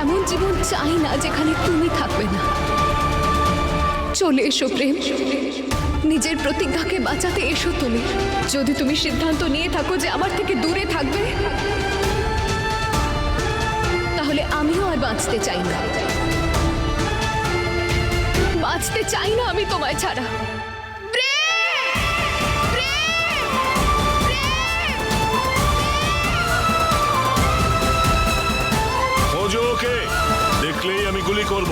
এমন জীবন চাই না যেখানে তুমি থাকবে না। চলে এসো প্রেম, নিজের প্রতিজ্ঞাকে বাঁচাতে এসো তুমি। যদি তুমি সিদ্ধান্ত নিয়ে থাকো যে আমার থেকে দূরে থাকবে, তাহলে আমিও আর বাঁচতে চাই না। বাঁচতে চাই না আমি তোমায় ছাড়া। খোঁজো ওকে, দেখলেই আমি গুলি করব।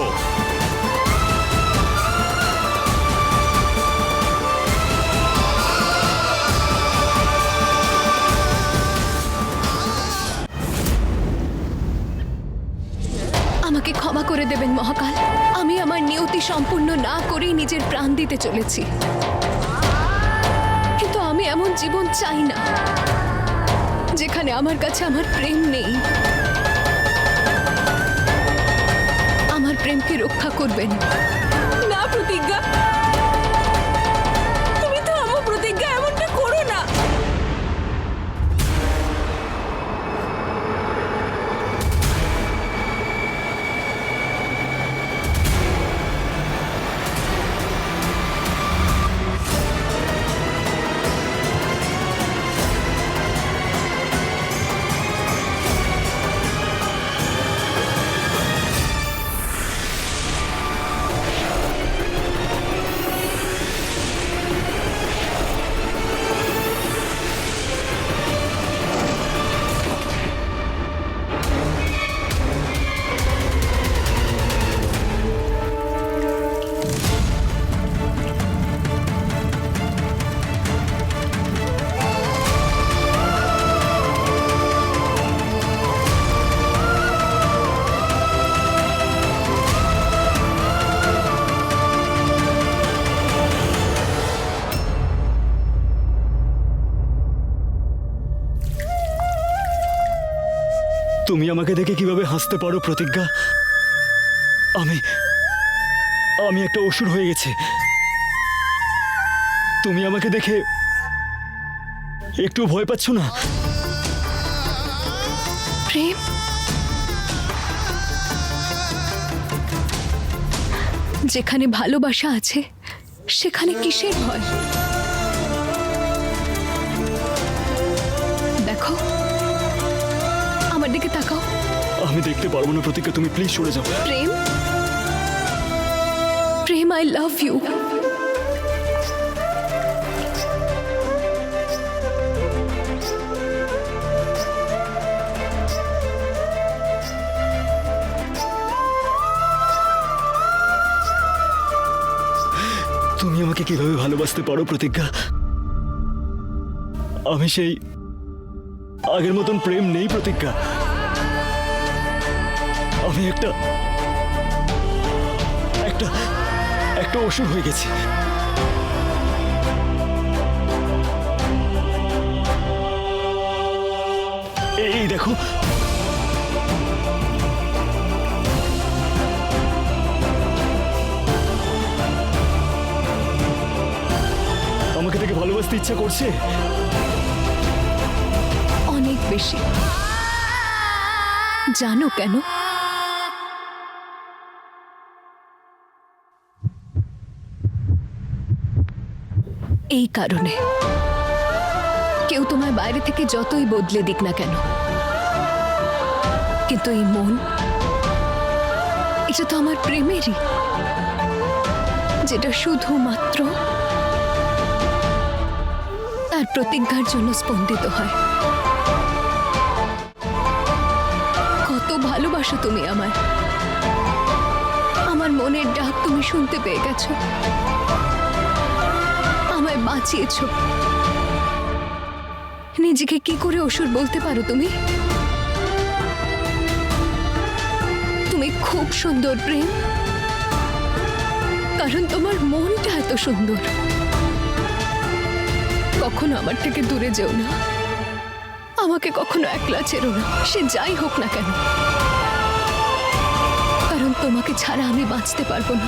আমাকে ক্ষমা করে দেবেন মহাকাল, আমি আমার নিয়তি সম্পূর্ণ না করেই নিজের প্রাণ দিতে চলেছি। কিন্তু আমি এমন জীবন চাই না যেখানে আমার কাছে আমার প্রেম নেই। আমার প্রেমকে রক্ষা করবেন। না প্রতিজ্ঞা, তুমি তো আমার প্রতিজ্ঞা, এমনটা করো না। তুমি আমাকে দেখে কিভাবে হাসতে পারো প্রতিজ্ঞা? আমি একটা অসুর হয়ে গেছি। তুমি আমাকে দেখে একটু ভয় পাচ্ছ না? প্রেম, যেখানে ভালোবাসা আছে সেখানে কিসের ভয়? দেখো, আমার দিকে তাকাও। আমি দেখতে পারবো না প্রতিজ্ঞা, তুমি প্লিজ সরে যাও। প্রেম, প্রেম, আই লাভ ইউ। তুমি আমাকে কিভাবে ভালোবাসতে পারো প্রতিজ্ঞা? আমি সেই আগের মতন প্রেম নেই প্রতিজ্ঞা। আমি একটা একটা একটা অসুর হয়ে গেছি। এই দেখো, আমাকে দেখে ভালোবাসতে ইচ্ছা করছে অনেক বেশি। জানো কেন? এই কারণে, কেউ তোমার বাইরে থেকে যতই বদলে দিক না কেন, কিন্তু এই মন, এটা তো আমার প্রেমেরই, যেটা শুধুমাত্র তার প্রতিজ্ঞার জন্য স্পন্দিত হয়। কত ভালোবাসো তুমি আমার। আমার মনের ডাক তুমি শুনতে পেয়ে গেছো, আমায় বাঁচিয়েছো। নিজেকে কি করে অসুর বলতে পারো তুমি? তুমি খুব সুন্দর প্রেম, কারণ তোমার মনটা এত সুন্দর। কখনো আমার থেকে দূরে যেও না, আমাকে কখনো একলা ছেড়ো না, সে যাই হোক না কেন, কারণ তোমাকে ছাড়া আমি বাঁচতে পারবো না।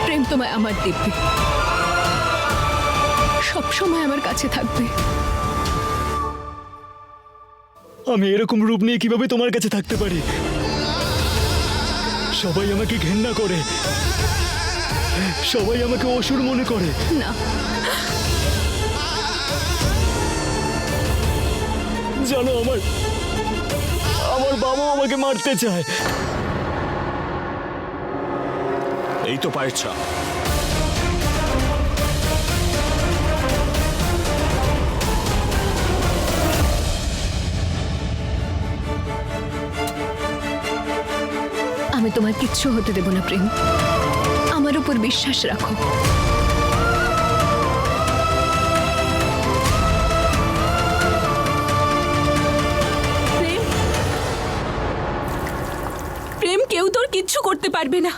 প্রেম তোমায় আমার দিব্যি, সবসময় আমার কাছে থাকবে। আমি এরকম রূপ নিয়ে কিভাবে তোমার কাছে থাকতে পারি? সবাই আমাকে ঘেন্না করে, সবাই আমাকে অসুর মনে করে। না, জানো, আমার বাবা আমাকে মারতে চায়। এই তো পায়ের ছাপ। আমি তোমার কিচ্ছু হতে দেব না প্রেম। আমার উপর বিশ্বাস রাখো। প্রেম, প্রেম, কেউ তোর কিচ্ছু করতে পারবে না।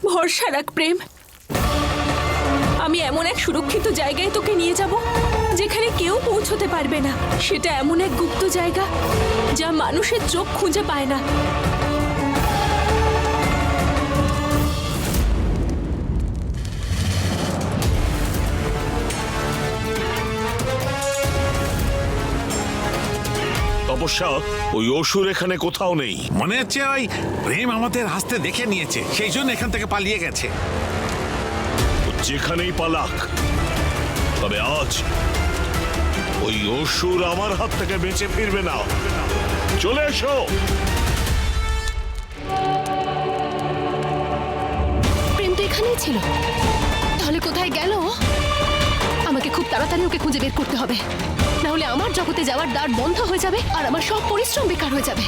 ভরসা রাখ প্রেম। আমি এমন এক সুরক্ষিত জায়গায় তোকে নিয়ে যাব যেখানে কেউ পৌঁছতে পারবে না। সেটা এমন এক গুপ্ত জায়গা যা মানুষের চোখ খুঁজে পায় না। তপস্যা, ওই অসুর এখানে কোথাও নেই। মনে হচ্ছে ওই প্রেম আমাদের হাসতে দেখে নিয়েছে, সেই জন্য এখান থেকে পালিয়ে গেছে। ও যেখানেই পালাক, তবে আজ ওই অসুর আমার হাত থেকে বেঁচে ফিরবে না। চলে এসো। প্রেম তো এখানেই ছিল, তাহলে কোথায় গেল? আমাকে খুব তাড়াতাড়ি ওকে খুঁজে বের করতে হবে, না হলে আমার জগতে যাওয়ার দ্বার বন্ধ হয়ে যাবে আর আমার সব পরিশ্রম বেকার হয়ে যাবে।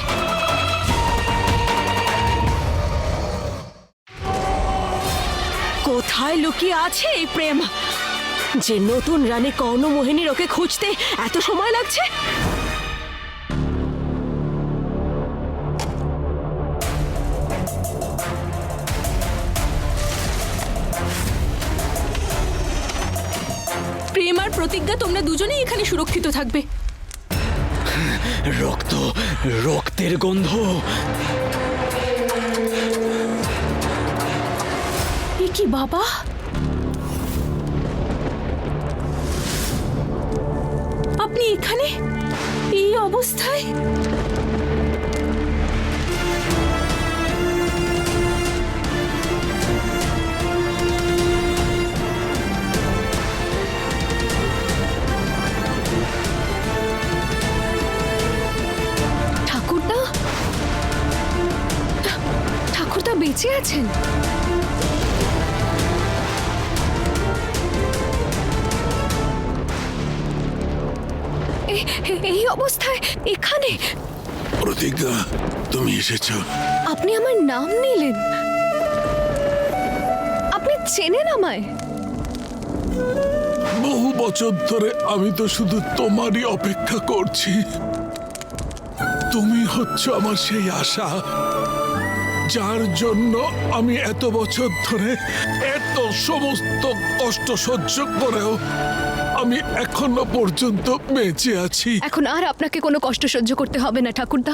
কোথায় লুকিয়ে আছে এই প্রেম যে নতুন রানী কর্ণমোহিনীর ওকে খুঁজতে এত সময় লাগছে? প্রেম আর প্রতিজ্ঞা, তোমরা দুজনেই এখানে সুরক্ষিত থাকবে। রক্তের গন্ধ। এ কি বাবা? আপনি এখানে এই অবস্থায়? ঠাকুরদা, ঠাকুরদা বেঁচে আছেন? এই অবস্থায় এখানে? প্রতিজ্ঞা, তুমি এসেছো। আপনি আমার নাম নিলেন? আপনি চেনেন আমায়? বহু বছর ধরে আমি তো শুধু তোমারই অপেক্ষা করছি। তুমি হচ্ছে আমার সেই আশা, যার জন্য আমি এত বছর ধরে এত সমস্ত কষ্ট সহ্য করেও আমি এখনো পর্যন্ত বেঁচে আছি। এখন আর আপনাকে কোনো কষ্ট সহ্য করতে হবে না ঠাকুরদা।